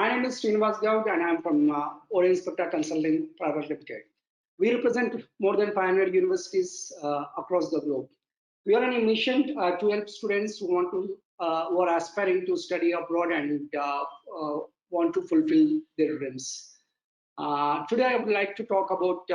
My name is Srinivas Goud and I'm from Orient Spectra Consulting Private Limited. We represent more than 500 universities across the globe. We are on a mission to help students who are aspiring to study abroad and want to fulfill their dreams. Today I would like to talk about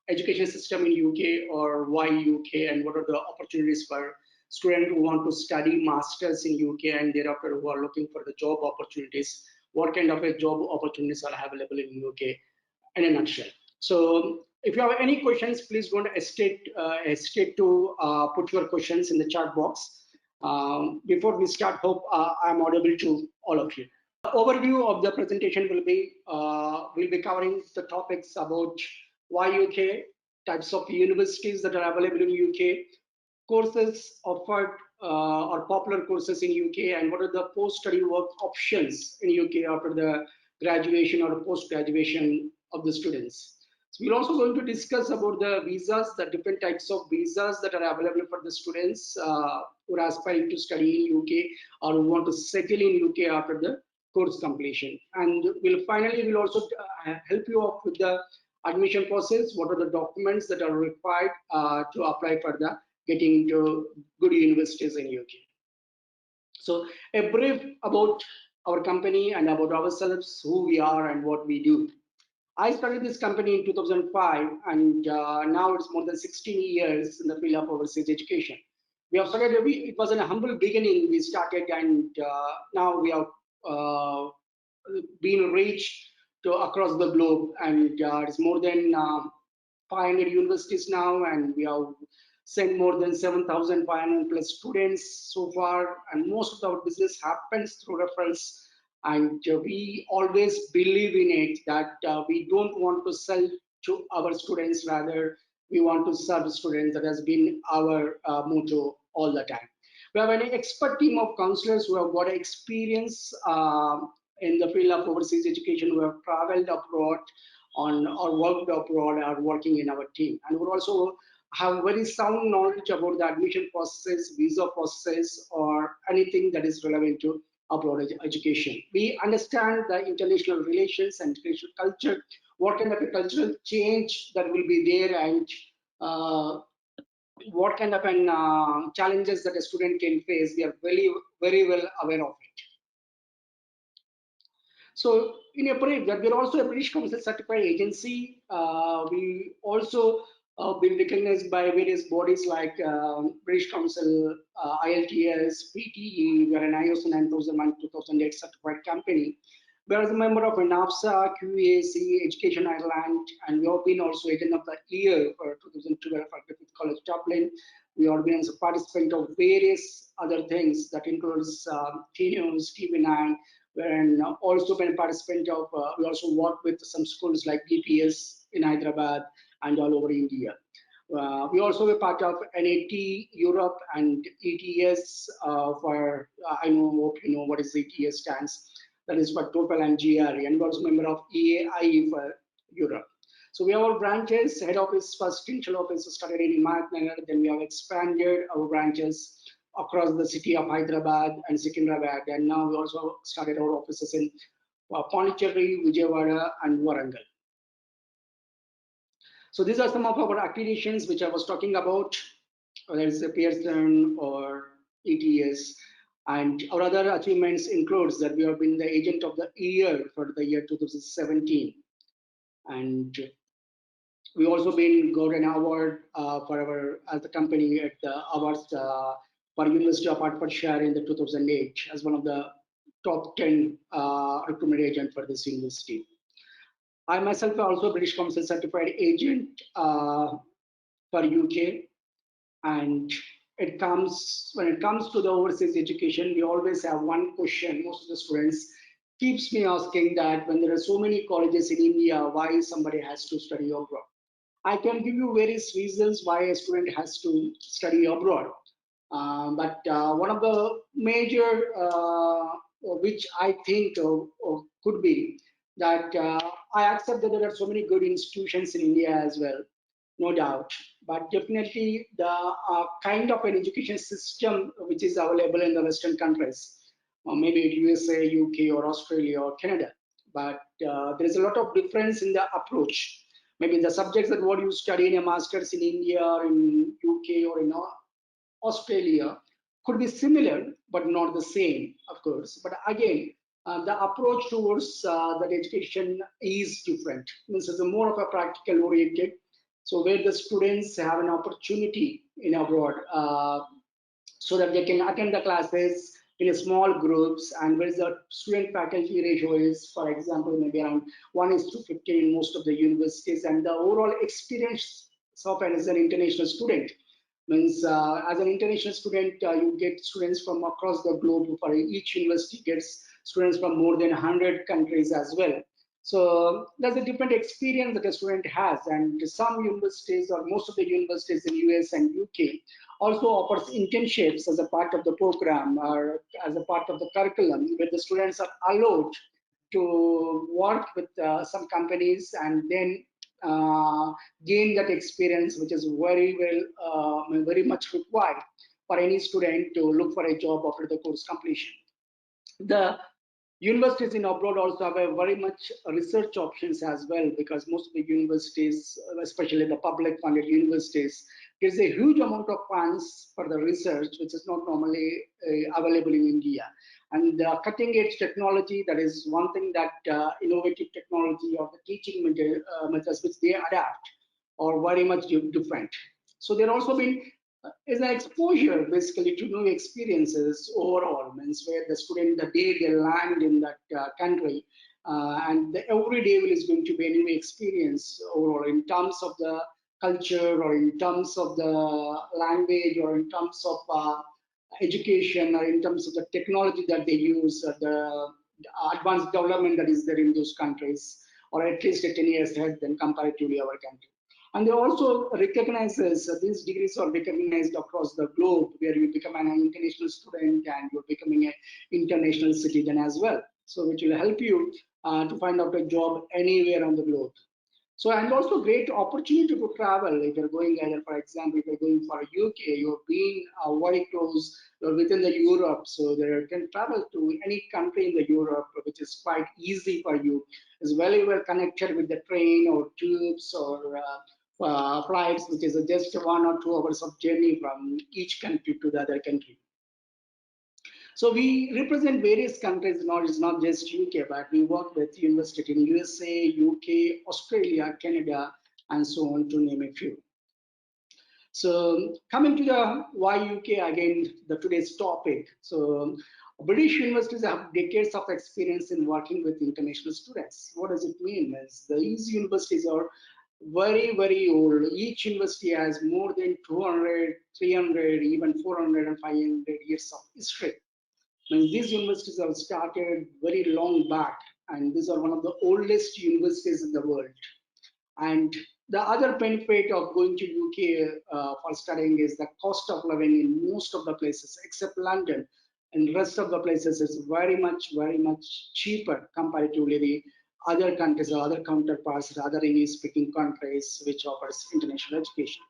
education system in UK, or why UK, and what are the opportunities for students who want to study masters in UK and thereafter who are looking for the job opportunities. What kind of a job opportunities are available in UK in a nutshell. So if you have any questions, please don't hesitate to put your questions in the chat box. Before we start, hope I'm audible to all of you. The overview of the presentation will be covering the topics about why UK, types of universities that are available in UK, courses offered or popular courses in UK, and what are the post-study work options in UK after the graduation or post-graduation of the students. So we're also going to discuss about the visas, the different types of visas that are available for the students who are aspiring to study in UK or who want to settle in UK after the course completion. And we'll also help you out with the admission process. What are the documents that are required to apply for the getting into good universities in UK. So a brief about our company and about ourselves, who we are and what we do. I started this company in 2005, and now it's more than 16 years in the field of overseas education. We have started, it was in a humble beginning we started, and now we have been reached to across the globe, and it's more than 500 universities now, and we have sent more than 7,500 plus students so far, and most of our business happens through referrals. And we always believe in it that we don't want to sell to our students, rather we want to serve students. That has been our motto all the time. We have an expert team of counselors who have got experience in the field of overseas education, who have traveled abroad or worked abroad, or working in our team, and we also have very sound knowledge about the admission process, visa process, or anything that is relevant to abroad education. We understand the international relations and international culture, what kind of a cultural change that will be there, and what kind of challenges that a student can face. We are very well aware of it. So in a brief, that we're also a British Council certified agency. We also been recognized by various bodies like British Council, IELTS, PTE. We are an ISO 9001 2008 certified company. We are a member of NAFSA, QAC, Education Ireland, and we have been also Agent of the Year for 2012 for Griffith College Dublin. We have been as a participant of various other things that includes TNews, TV9, and also been a participant of, we also work with some schools like BPS in Hyderabad and all over India. We also a part of NAT Europe and ETS for, I hope you know what is ETS stands. That is for Total and GRE, and we're also a member of EAI for Europe. So we have our branches. Head office, first initial office started in Himayatnagar, then we have expanded our branches across the city of Hyderabad and Secunderabad, and now we also started our offices in Pondicherry, Vijayawada, and Warangal. So these are some of our accreditations which I was talking about, whether it's a Pearson or ETS. And our other achievements includes that we have been the Agent of the Year for the year 2017. And we also been got an award for our as a company at the awards for University of Hertfordshire in the 2008 as one of the top 10 recruitment agent for this university. I myself am also a British Council certified agent for UK, and when it comes to the overseas education, we always have one question. Most of the students keeps me asking that when there are so many colleges in India, why somebody has to study abroad? I can give you various reasons why a student has to study abroad, but one of the major which I think could be that I accept that there are so many good institutions in India as well, no doubt, but definitely the kind of an education system which is available in the Western countries or maybe USA, UK, or Australia, or Canada. But there is a lot of difference in the approach. Maybe the subjects that what you study in a master's in India, or in UK, or in Australia could be similar, but not the same, of course. But again, the approach towards that education is different. This is a more of a practical oriented. So where the students have an opportunity in abroad, so that they can attend the classes in a small groups, and where the student faculty ratio is, for example, maybe around 1:15 in most of the universities, and the overall experience of as an international student means as an international student, you get students from across the globe. For each university gets students from more than 100 countries as well. So there's a different experience that a student has, and some universities or most of the universities in US and UK also offers internships as a part of the program or as a part of the curriculum, where the students are allowed to work with some companies and then gain that experience, which is very much required for any student to look for a job after the course completion. The universities in abroad also have a very much research options as well, because most of the universities, especially the public funded universities, there's a huge amount of funds for the research, which is not normally available in India. And cutting edge technology, that is one thing that innovative technology or the teaching methods which they adapt are very much different. So there also been is an exposure basically to new experiences overall, means where the student, the day they land in that country, and every day is going to be a new experience overall in terms of the culture, or in terms of the language, or in terms of education, or in terms of the technology that they use, the advanced development that is there in those countries, or at least 10 years ahead than comparatively our country. And they also recognizes these degrees are recognized across the globe, where you become an international student and you're becoming an international citizen as well. So which will help you to find out a job anywhere on the globe. So, and also great opportunity to travel. If you're going either, for example, if you're going for UK, you're being very close within the Europe, so there you can travel to any country in the Europe, which is quite easy for you. As well, you are connected with the train or tubes or flights, which is just 1 or 2 hours of journey from each country to the other country. So we represent various countries. It's not just UK, but we work with universities in USA, UK, Australia, Canada, and so on, to name a few. So coming to the why UK, again, the today's topic. So British universities have decades of experience in working with international students. What does it mean? These universities are very old. Each university has more than 200, 300, even 400 and 500 years of history. These universities have started very long back, and these are one of the oldest universities in the world. And the other benefit of going to UK for studying is the cost of living in most of the places, except London, and the rest of the places is very much cheaper comparatively the other countries or other counterparts, the other English-speaking countries which offers international education.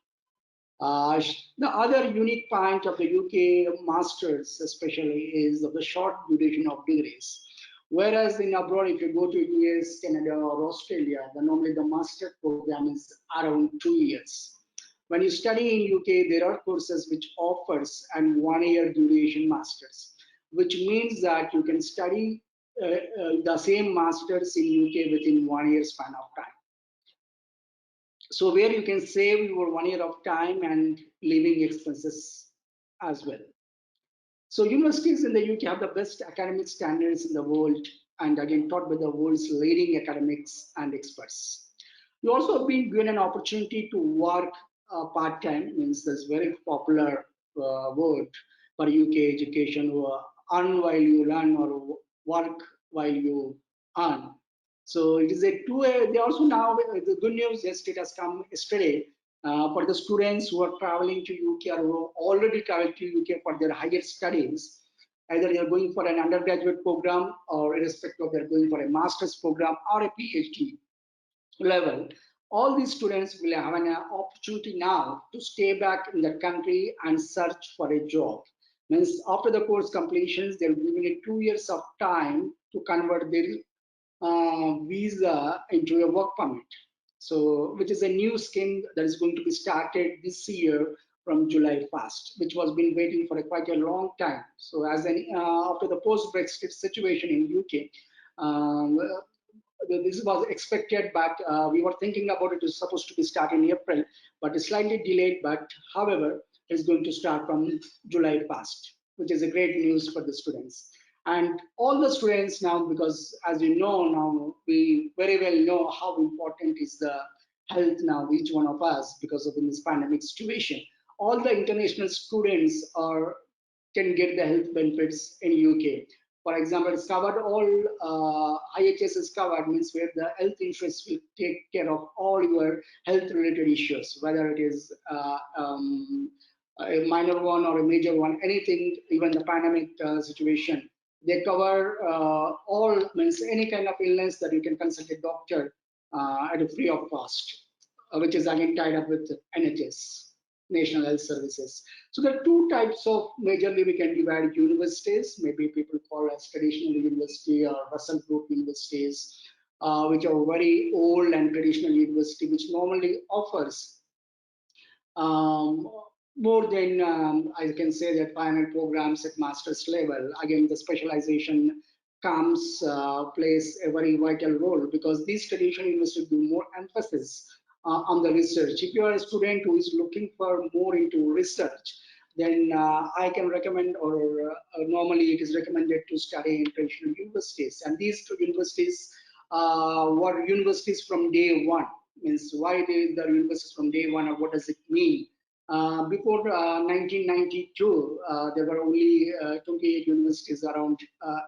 The other unique point of the UK masters especially is of the short duration of degrees. Whereas in abroad, if you go to US, Canada, or Australia, then normally the master program is around 2 years. When you study in UK, there are courses which offers an 1-year duration masters, which means that you can study the same masters in UK within 1 year span of time. So where you can save your 1 year of time and living expenses as well. So universities in the UK have the best academic standards in the world, and again taught by the world's leading academics and experts. You also have been given an opportunity to work part-time, means this very popular word for UK education, earn while you learn or work while you earn. So it is a two-way. They also now, the good news, yes, it has come yesterday for the students who are traveling to UK or who already traveled to UK for their higher studies. Either they are going for an undergraduate program, or irrespective of they're going for a master's program or a PhD level. All these students will have an opportunity now to stay back in the country and search for a job. Means after the course completions, they'll be given a 2 years of time to convert their visa into a work permit. So, which is a new scheme that is going to be started this year from July 1st, which was been waiting for quite a long time. So, as an after the post-Brexit situation in UK, this was expected, but we were thinking about it is supposed to be start in April, but it's slightly delayed. But however, it's going to start from July 1st, which is a great news for the students. And all the students now, because as you know now, we very well know how important is the health now, each one of us, because of this pandemic situation. All the international students are can get the health benefits in UK. For example, it's covered all IHS is covered, means where the health insurance will take care of all your health related issues, whether it is a minor one or a major one, anything, even the pandemic situation. They cover all, means any kind of illness that you can consult a doctor at a free of cost, which is again tied up with NHS, National Health Services. So there are two types of majorly we can divide universities, maybe people call as traditional university or Russell Group universities, which are very old and traditional university, which normally offers um, more than I can say that 500 programs at master's level. Again, the specialization comes plays a very vital role, because these traditional universities do more emphasis on the research. If you are a student who is looking for more into research, then I can recommend, or normally it is recommended to study in traditional universities. And these two universities were universities from day one. Means why the universities from day one, or what does it mean? Before 1992, there were only 28 universities around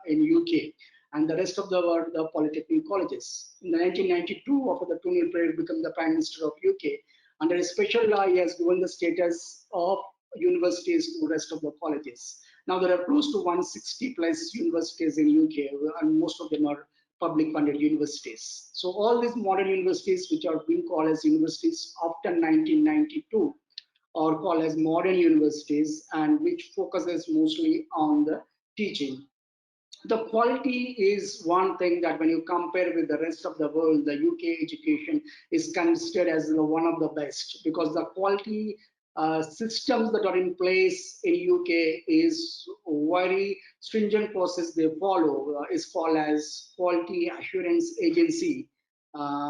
in UK, and the rest of the were the polytechnic colleges. In 1992, after the Tony Blair became the Prime Minister of UK, under a special law, he has given the status of universities to the rest of the colleges. Now there are close to 160 plus universities in UK, and most of them are public funded universities. So all these modern universities, which are being called as universities after 1992, or called as modern universities, and which focuses mostly on the teaching. The quality is one thing that when you compare with the rest of the world, the UK education is considered as one of the best, because the quality systems that are in place in UK is very stringent process they follow, is called as quality assurance agency,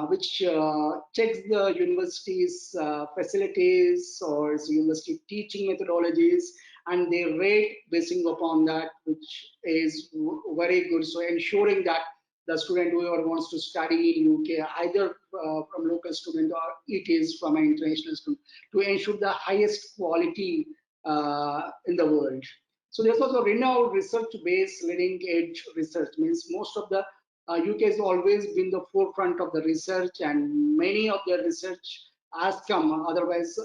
which checks the university's facilities or its university teaching methodologies, and they rate basing upon that, which is very good. So ensuring that the student whoever wants to study in UK, either from local student or it is from an international student, to ensure the highest quality in the world. So there's also renowned research-based leading edge research, means most of the UK has always been the forefront of the research, and many of the research has come. Otherwise,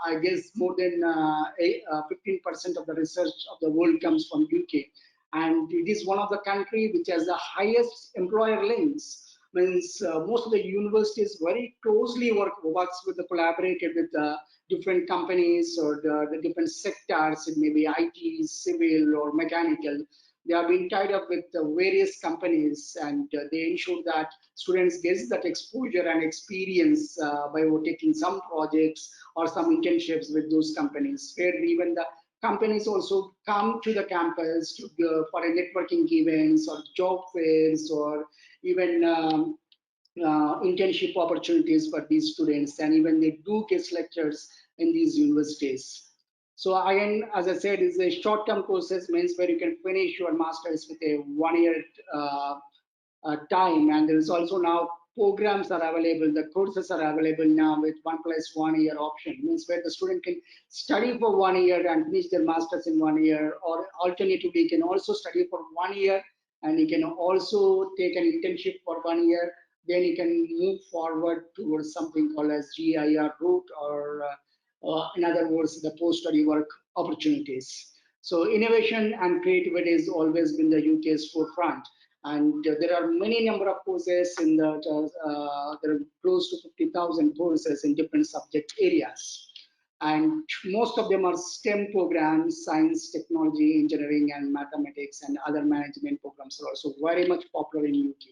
I guess more than 15% of the research of the world comes from UK, and it is one of the country which has the highest employer links. Means most of the universities very closely works with the collaborated with different companies or the different sectors. It may be IT, civil, or mechanical. They are being tied up with various companies, and they ensure that students get that exposure and experience by taking some projects or some internships with those companies, where even the companies also come to the campus to, for a networking events or job fairs, or even internship opportunities for these students, and even they do guest lectures in these universities. So again, as I said, it's a short-term courses, means where you can finish your masters with a 1 year time, and there is also now programs are available, the courses are available now with 1+1 year option, means where the student can study for 1 year and finish their masters in 1 year, or alternatively you can also study for 1 year and you can also take an internship for 1 year, then you can move forward towards something called as GIR route, or in other words, the post-study work opportunities. So innovation and creativity has always been the UK's forefront, and there are many number of courses in the there are close to 50,000 courses in different subject areas. and most of them are STEM programs: science, technology, engineering, and mathematics, and other management programs are also very much popular in UK.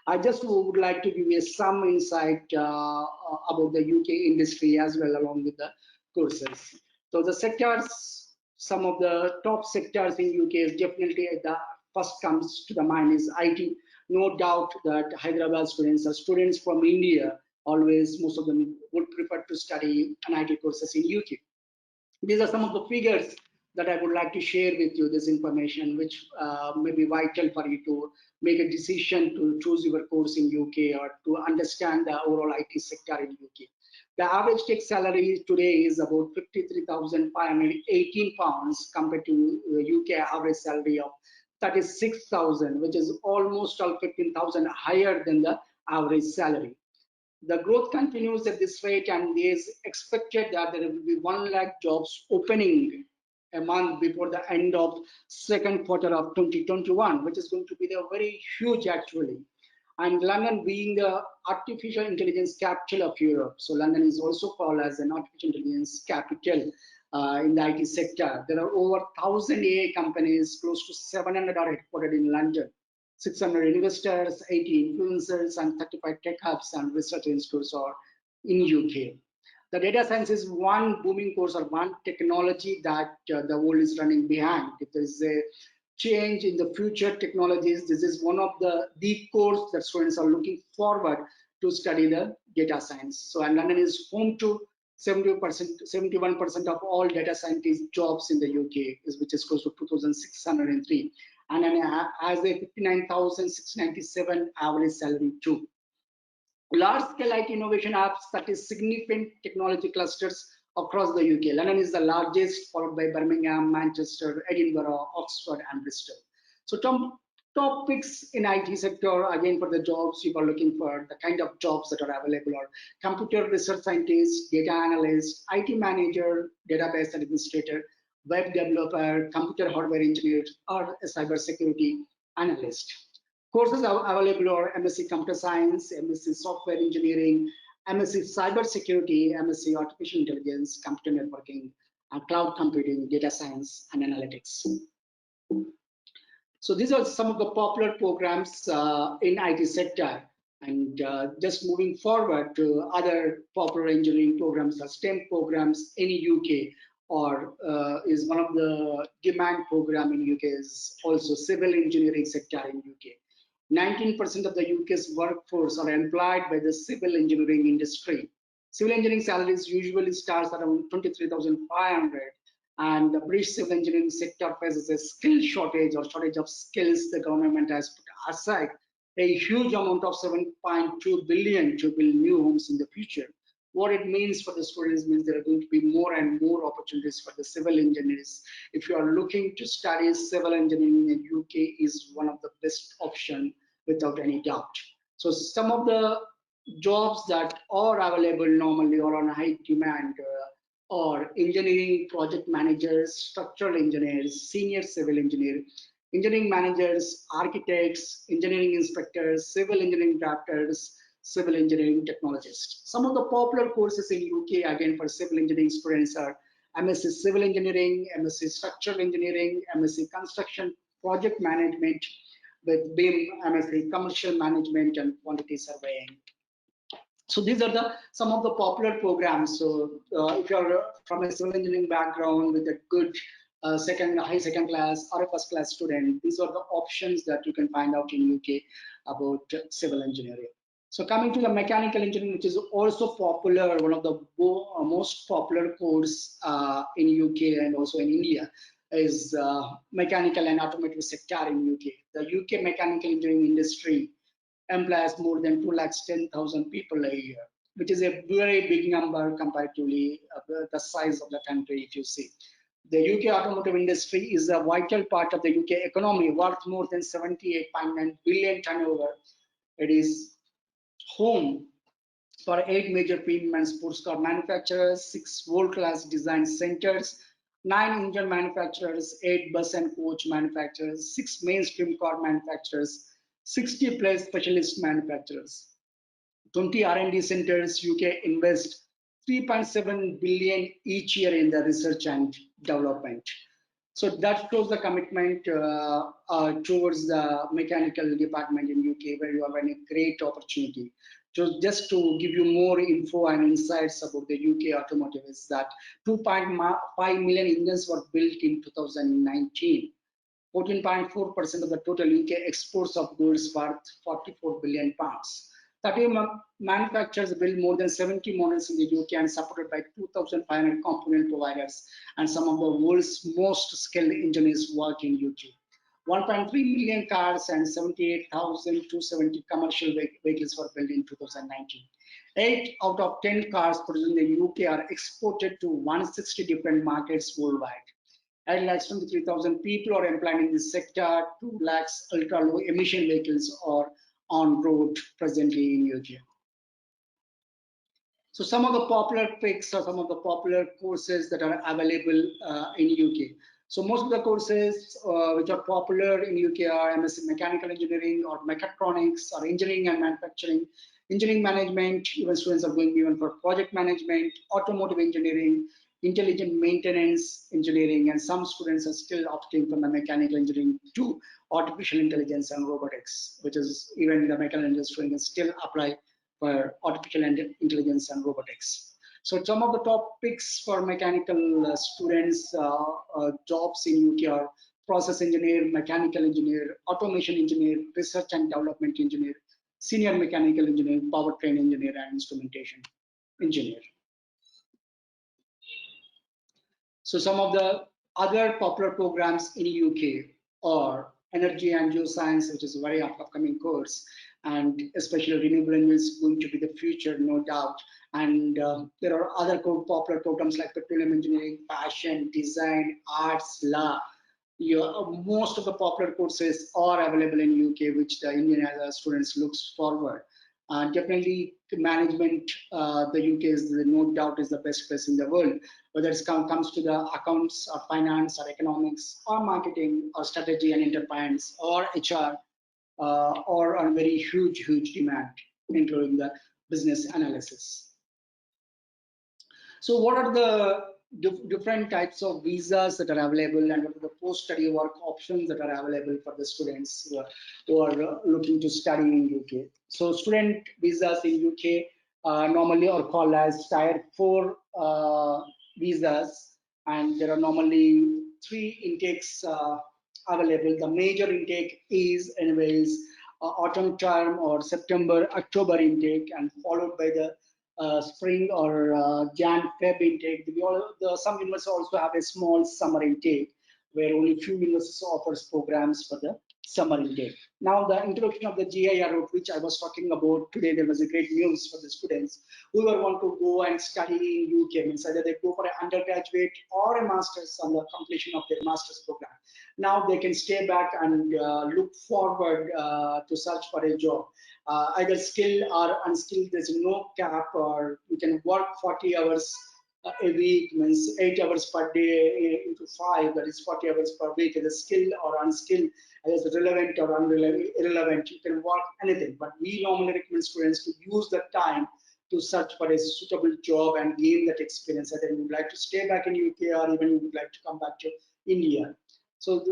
I just would like to give you some insight about the UK industry as well, along with the courses. So the sectors, some of the top sectors in UK is definitely the first comes to the mind is IT. No doubt that Hyderabad students are students from India. Always, most of them would prefer to study an IT courses in UK. These are some of the figures that I would like to share with you, this information, which may be vital for you to make a decision to choose your course in UK or to understand the overall IT sector in UK. The average tech salary today is about £53,518 compared to UK average salary of 36,000, which is almost all 15,000 higher than the average salary. The growth continues at this rate, and it is expected that there will be 1 lakh jobs opening a month before the end of second quarter of 2021, which is going to be the very huge actually. And London being the artificial intelligence capital of Europe, so London is also called as an artificial intelligence capital in the IT sector. There are over 1,000 AI companies, close to 700 are headquartered in London. 600 investors, 80 influencers, and 35 tech hubs and research institutes are in UK. The data science is one booming course or one technology that the world is running behind. If there is a change in the future technologies, this is one of the course that students are looking forward to study the data science. So, and London is home to 71% of all data scientist jobs in the UK, which is close to 2,603. And has a 59,697 average salary too. Large-scale IT innovation hubs, that is significant technology clusters across the UK. London is the largest, followed by Birmingham, Manchester, Edinburgh, Oxford, and Bristol. So topics in IT sector, again, for the jobs you are looking for, the kind of jobs that are available are computer research scientist, data analyst, IT manager, database administrator, web developer, computer hardware engineer, or a cyber security analyst. Courses are available are MSc Computer Science, MSc Software Engineering, MSc Cyber Security, MSc Artificial Intelligence, Computer Networking, Cloud Computing, Data Science, and Analytics. So these are some of the popular programs in IT sector. And just moving forward to other popular engineering programs, STEM programs in UK, or is one of the demand program in UK is also civil engineering sector in UK. 19% of the UK's workforce are employed by the civil engineering industry. Civil engineering salaries usually starts around 23,500, and the British civil engineering sector faces a skill shortage or shortage of skills. The government has put aside a huge amount of 7.2 billion to build new homes in the future. What it means for the students means there are going to be more and more opportunities for the civil engineers. If you are looking to study civil engineering in UK, is one of the best option without any doubt. So some of the jobs that are available normally or on high demand are engineering project managers, structural engineers, senior civil engineer, engineering managers, architects, engineering inspectors, civil engineering drafters, civil engineering technologists. Some of the popular courses in UK again for civil engineering students are MSc Civil Engineering, MSc Structural Engineering, MSc Construction Project Management with BIM, MSc Commercial Management, and Quantity Surveying. So these are some of the popular programs. So if you're from a civil engineering background with a good high second class or a first class student, these are the options that you can find out in UK about civil engineering. So coming to the mechanical engineering, which is also popular, one of the most popular course in UK and also in India, is mechanical and automotive sector in UK. The UK mechanical engineering industry employs more than 210,000 people a year, which is a very big number comparatively the size of the country. If you see, the UK automotive industry is a vital part of the UK economy, worth more than 78.9 billion turnover. It is home for 8 major premium and sports car manufacturers, 6 world-class design centers, 9 engine manufacturers, 8 bus and coach manufacturers, 6 mainstream car manufacturers, 60 plus specialist manufacturers, 20 R&D centers. UK invest 3.7 billion each year in the research and development. So that shows the commitment towards the mechanical department in UK, where you have a great opportunity. So just to give you more info and insights about the UK automotive is that 2.5 million engines were built in 2019. 14.4% of the total UK exports of goods worth 44 billion pounds. 30 manufacturers build more than 70 models in the UK and supported by 2,500 component providers, and some of the world's most skilled engineers work in UK. 1.3 million cars and 78,270 commercial vehicles were built in 2019. 8 out of 10 cars produced in the UK are exported to 160 different markets worldwide. 8,23,000 people are employed in this sector. 2 lakhs ultra-low emission vehicles are on road presently in UK. So some of the popular picks or some of the popular courses that are available in UK. So most of the courses which are popular in UK are MSc Mechanical Engineering or Mechatronics or Engineering and Manufacturing, Engineering Management. Even students are going even for Project Management, Automotive Engineering, Intelligent Maintenance Engineering, and some students are still opting from the Mechanical Engineering to Artificial Intelligence and Robotics, which is even the mechanical engineering student can still apply for Artificial Intelligence and Robotics. So some of the top picks for mechanical students jobs in UK are Process Engineer, Mechanical Engineer, Automation Engineer, Research and Development Engineer, Senior Mechanical Engineer, Powertrain Engineer, and Instrumentation Engineer. So some of the other popular programs in UK are Energy and Geoscience, which is a very upcoming course, and especially renewable energy is going to be the future, no doubt. And there are other popular programs like Petroleum Engineering, Fashion, Design, Arts, Law. Most of the popular courses are available in UK, which the Indian students looks forward. Definitely management, the UK is no doubt is the best place in the world, whether it comes to the accounts or finance or economics or marketing or strategy and enterprise or HR, or on very huge demand, including the business analysis. So what are the different types of visas that are available, and what are the post-study work options that are available for the students who are looking to study in UK? So student visas in UK normally are called as Tier 4 visas, and there are normally 3 intakes available. The major intake is anyways autumn term or September, October intake, and followed by the spring or Jan, Feb intake. Some universities also have a small summer intake where only few universities offers programs for the summer intake. Now the introduction of the GIR route, which I was talking about today, there was a great news for the students who want to go and study in UK, means either they go for an undergraduate or a master's on the completion of their master's program. Now they can stay back and look forward to search for a job. Either skilled or unskilled, there's no cap, or you can work 40 hours a week, means 8 hours per day into 5, that is 40 hours per week. Either skilled or unskilled, as relevant or irrelevant, you can work anything. But we normally recommend students to use the time to search for a suitable job and gain that experience. Either you would like to stay back in UK or even you would like to come back to India. So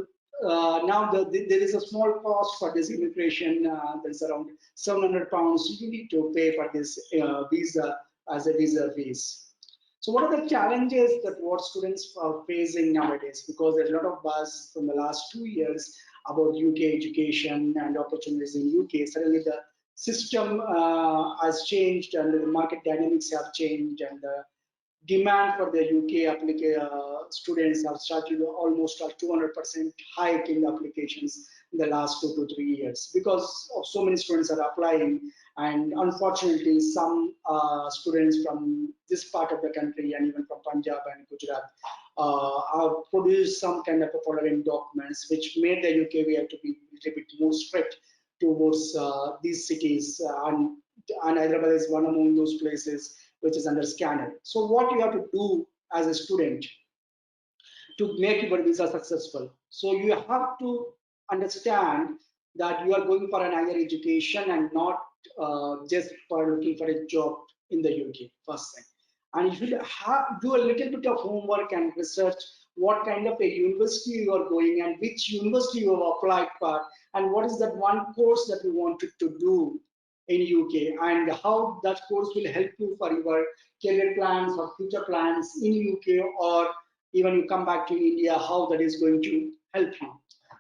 now there is a small cost for this immigration. There's around £700 you need to pay for this visa as a visa fees. So what are the challenges that what students are facing nowadays? Because there's a lot of buzz from the last 2 years about UK education and opportunities in UK. Suddenly the system has changed and the market dynamics have changed, and the demand for the UK students have started almost a 200% hike in the applications in the last 2 to 3 years, because of so many students are applying. And unfortunately, some students from this part of the country and even from Punjab and Gujarat have produced some kind of a following documents, which made the UK we have to be a little bit more strict towards these cities. And Hyderabad is one among those places which is under scanner. So what you have to do as a student to make your visa successful? So you have to understand that you are going for an higher education and not just for looking for a job in the UK, first thing. and you should do a little bit of homework and research what kind of a university you are going and which university you have applied for, and what is that one course that you wanted to do in UK, and how that course will help you for your career plans or future plans in UK, or even you come back to India, how that is going to help you.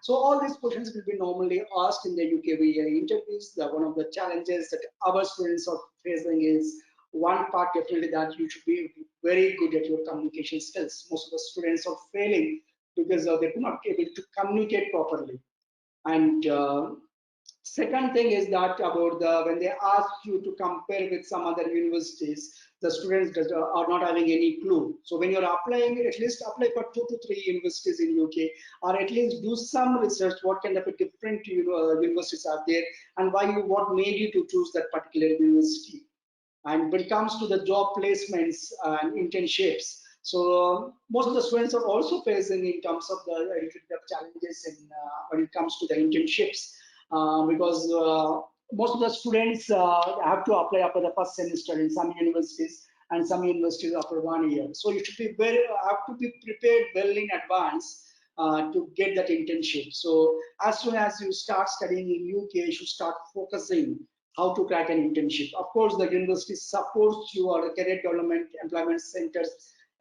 So all these questions will be normally asked in the UKVA interviews. One of the challenges that our students are facing is one part definitely that you should be very good at your communication skills. Most of the students are failing because they could not be able to communicate properly. And second thing is that about when they ask you to compare with some other universities, the students are not having any clue. So when you're applying, at least apply for 2 to 3 universities in UK, or at least do some research what kind of a different universities are there, and what made you to choose that particular university. And when it comes to the job placements and internships, so most of the students are also facing in terms of the challenges in when it comes to the internships, because most of the students have to apply after the first semester in some universities, and some universities after 1 year. So you should be have to be prepared well in advance to get that internship. So as soon as you start studying in UK, you should start focusing how to crack an internship. Of course, the university supports you, or the career development employment centers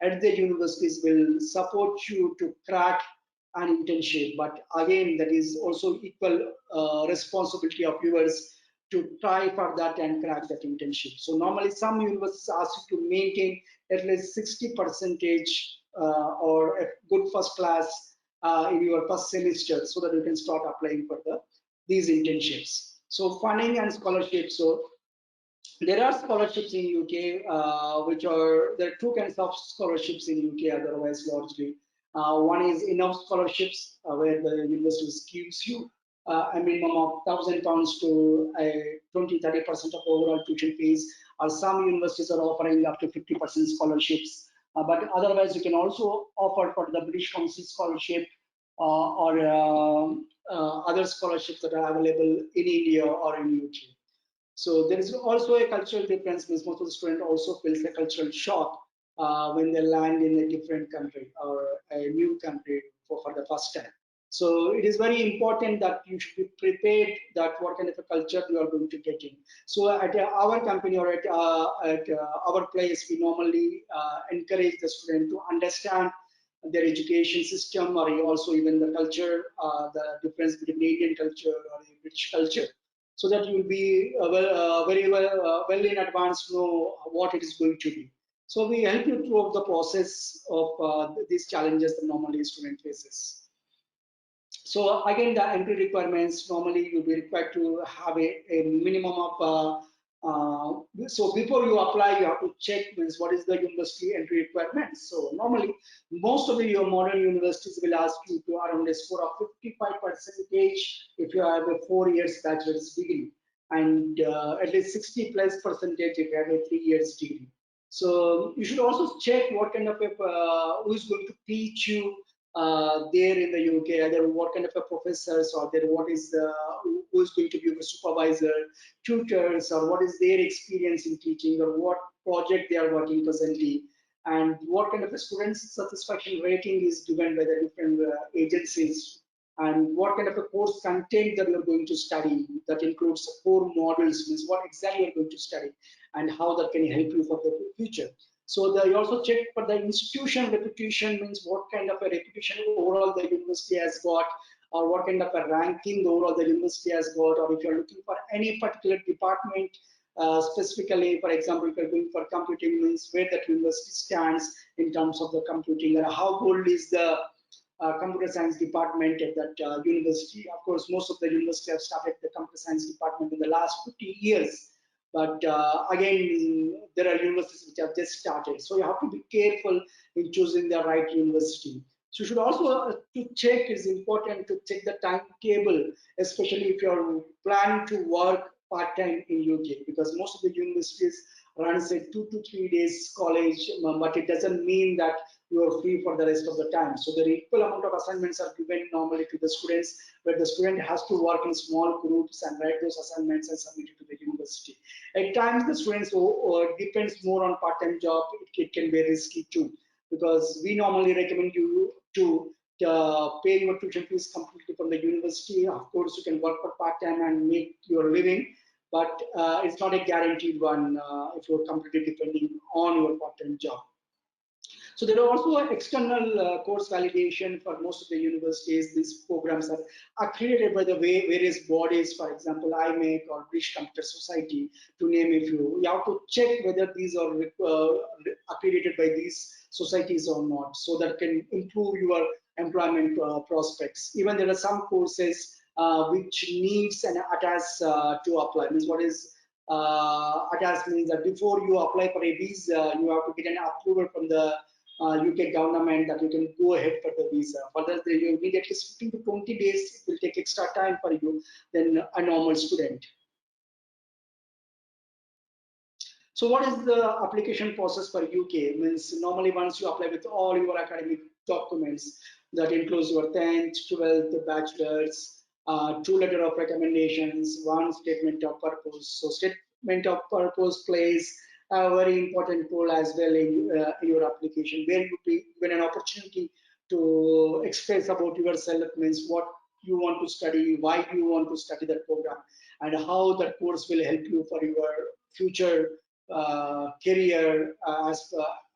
at the universities will support you to crack an internship. But again, that is also equal responsibility of yours to try for that and crack that internship. So normally some universities ask you to maintain at least 60 percentage or a good first class in your first semester, so that you can start applying for these internships. So funding and scholarships. So there are scholarships in UK, which are, there are two kinds of scholarships in UK otherwise largely. One is enough scholarships, where the university gives you a minimum of £1,000 to 20-30% of overall tuition fees, or some universities are offering up to 50% scholarships. But otherwise, you can also offer for the British Council scholarship, or other scholarships that are available in India or in UK. So there is also a cultural difference, means most of the students also feels a cultural shock when they land in a different country or a new country for the first time. So it is very important that you should be prepared that what kind of a culture you are going to get in. So at our company, or at our place, we normally encourage the student to understand their education system, or also even the culture, the difference between Indian culture or the British culture, so that you will be very well in advance know what it is going to be. So we help you throughout the process of these challenges that normally student faces. So again, the entry requirements, normally you'll be required to have a minimum of so before you apply, you have to check means what is the university entry requirements. So normally most of the your modern universities will ask you to around a score of 55% if you have a 4 years bachelor's degree, and at least 60+% if you have a 3 years degree. So you should also check what kind of who is going to teach you there in the UK, either what kind of a professors, or there what is the who is going to be a supervisor, tutors, or what is their experience in teaching, or what project they are working presently, and what kind of a student satisfaction rating is given by the different agencies, and what kind of a course content that you are going to study. That includes 4 modules, means what exactly you are going to study, and how that can help you for the future. So you also check for the institution reputation, means what kind of a reputation overall the university has got, or what kind of a ranking overall the university has got, or if you're looking for any particular department, specifically, for example, if you're going for computing, means where that university stands in terms of the computing, or how old is the computer science department at that university. Of course, most of the universities have started the computer science department in the last 50 years. But again, there are universities which have just started. So you have to be careful in choosing the right university. So you should also to check, is important to check the timetable, especially if you're planning to work part-time in UK, because most of the universities runs a 2 to 3 days college, but it doesn't mean that you are free for the rest of the time. So the equal amount of assignments are given normally to the students, where the student has to work in small groups and write those assignments and submit it to the university. At times, the students who depends more on part-time job, it can be risky too, because we normally recommend you to pay your tuition fees completely from the university. Of course, you can work for part-time and make your living, but it's not a guaranteed one if you're completely depending on your part-time job. So there are also external course validation for most of the universities. These programs are accredited by the various bodies, for example, IMEC or British Computer Society, to name a few. You have to check whether these are accredited by these societies or not, so that can improve your employment prospects. Even there are some courses which needs an attest to apply. Means what is attest means that before you apply for a visa, you have to get an approval from the UK government that you can go ahead for the visa. Further, you need at least 15 to 20 days. It will take extra time for you than a normal student. So what is the application process for UK? Means normally once you apply with all your academic documents, that includes your 10th, 12th, bachelor's, 2 letters of recommendations, 1 statement of purpose. So statement of purpose plays a very important role as well in your application, where you be given an opportunity to express about yourself, means what you want to study, why you want to study that program, and how that course will help you for your future career as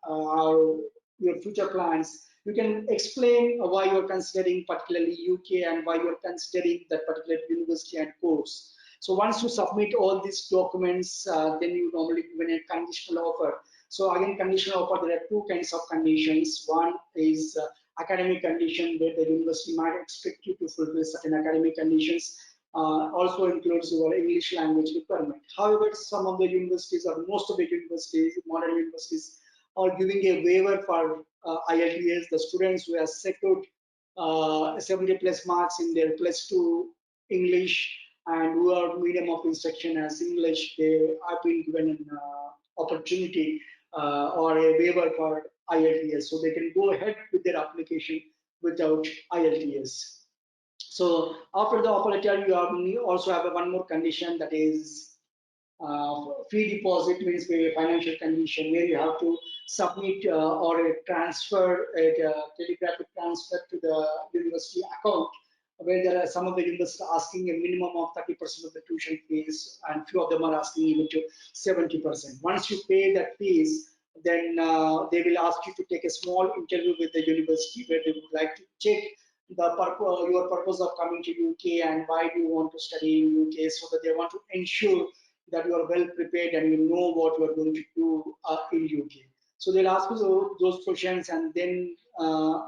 our your future plans. You can explain why you're considering particularly UK and why you're considering that particular university and course. So once you submit all these documents, then you normally given a conditional offer. So again, conditional offer, there are 2 kinds of conditions. One is academic condition, where the university might expect you to fulfill certain academic conditions. Also includes your English language requirement. However, some of the universities or most of the universities, modern universities, are giving a waiver for IELTS. The students who have secured 70 plus marks in their plus 2 English and who are medium of instruction as English, they have been given an opportunity or a waiver for IELTS, so they can go ahead with their application without IELTS. So after the offer letter, you also have one more condition, that is free deposit, means a financial condition where you have to submit or a transfer, a telegraphic transfer to the university account, where there are some of the universities asking a minimum of 30% of the tuition fees, and few of them are asking even to 70%. Once you pay that fees, then they will ask you to take a small interview with the university, where they would like to check the purpose, your purpose of coming to UK and why do you want to study in UK, so that they want to ensure that you are well prepared and you know what you are going to do in UK. So they'll ask you those questions, and then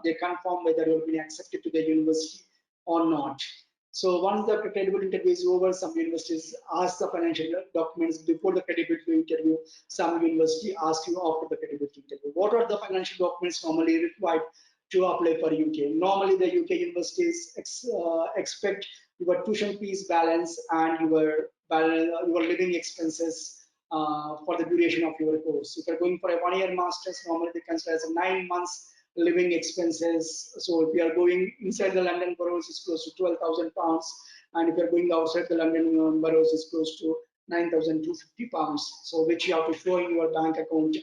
they confirm whether you have been accepted to the university or not. So once the credibility interview is over, some universities ask the financial documents before the credibility interview. Some university ask you after the credibility interview. What are the financial documents normally required to apply for UK? Normally, the UK universities expect your tuition fees balance and your living expenses for the duration of your course. If you're going for a 1-year master's, normally they consider as a 9 months living expenses. So if you are going inside the London boroughs, it's close to £12,000, and if you're going outside the London boroughs, it's close to £9,250. So which you have to show in your bank account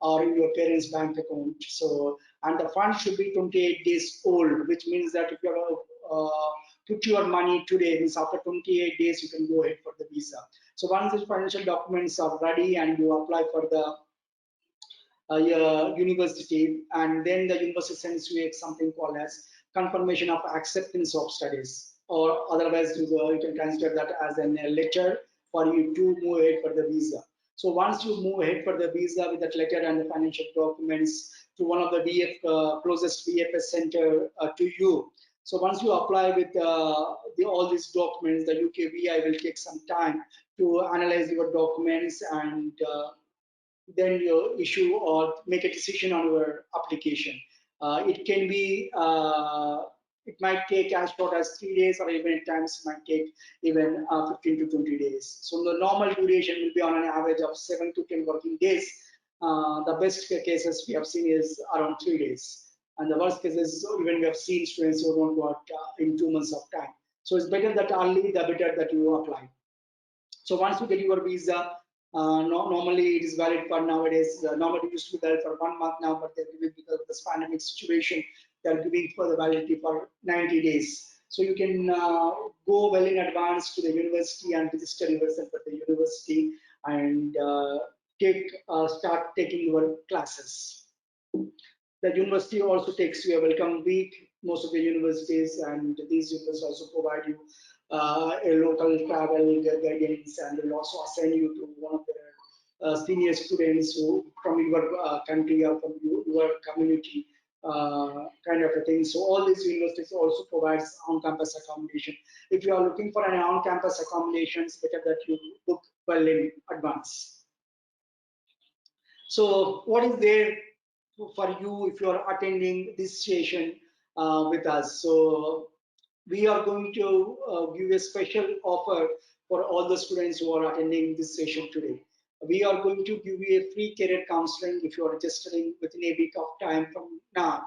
or in your parents' bank account. So, and the fund should be 28 days old, which means that if you have put your money today, means after 28 days you can go ahead for the visa. So once these financial documents are ready and you apply for the university, and then the university sends you something called as confirmation of acceptance of studies, or otherwise you can consider that as a letter for you to move ahead for the visa. So once you move ahead for the visa with that letter and the financial documents to one of the closest VFS center to you. So once you apply with all these documents, the UK VI will take some time to analyze your documents and then you issue or make a decision on your application. It can be, it might take as short as 3 days, or even at times might take even 15 to 20 days. So the normal duration will be on an average of 7 to 10 working days. The best cases we have seen is around 3 days. And the worst cases, even we have seen students who don't work in 2 months of time. So it's better that early, the better that you apply. So once you get your visa, normally it is valid for nowadays. Normally it used to be valid for 1 month now, but they're giving, because of this pandemic situation, they're giving for the validity for 90 days. So you can go well in advance to the university and register yourself at the university and start taking your classes. The university also takes you a welcome week, most of the universities, and these universities also provide you a local travel guidance, and will also assign you to one of their senior students who from your country or from your community, kind of a thing. So all these universities also provides on-campus accommodation. If you are looking for an on-campus accommodation, it's better that you book well in advance. So what is there for you if you are attending this session with us? So we are going to give a special offer for all the students who are attending this session today. We are going to give you a free career counseling if you are registering within a week of time from now,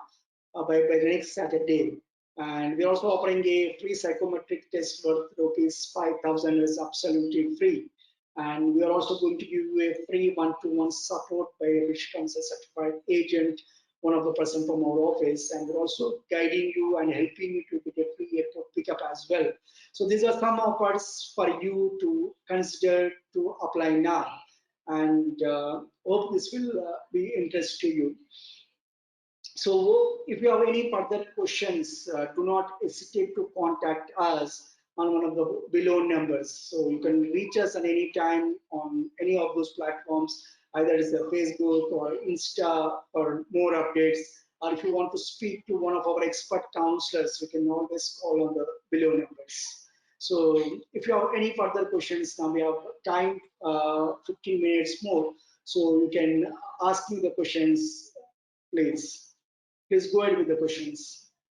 by the next Saturday. And we're also offering a free psychometric test worth rupees 5,000 is absolutely free. And we are also going to give you a free one-to-one support by a Rich Counsel certified agent, one of the person from our office, and we're also guiding you and helping you to get a free airport pickup as well. So these are some offers for you to consider to apply now, and hope this will be interest to you. So if you have any further questions, do not hesitate to contact us on one of the below numbers. So you can reach us at any time on any of those platforms, either it's a Facebook or Insta for more updates, or if you want to speak to one of our expert counselors, you can always call on the below numbers. So if you have any further questions, now we have time, 15 minutes more, so you can ask me the questions, please. Please go ahead with the questions.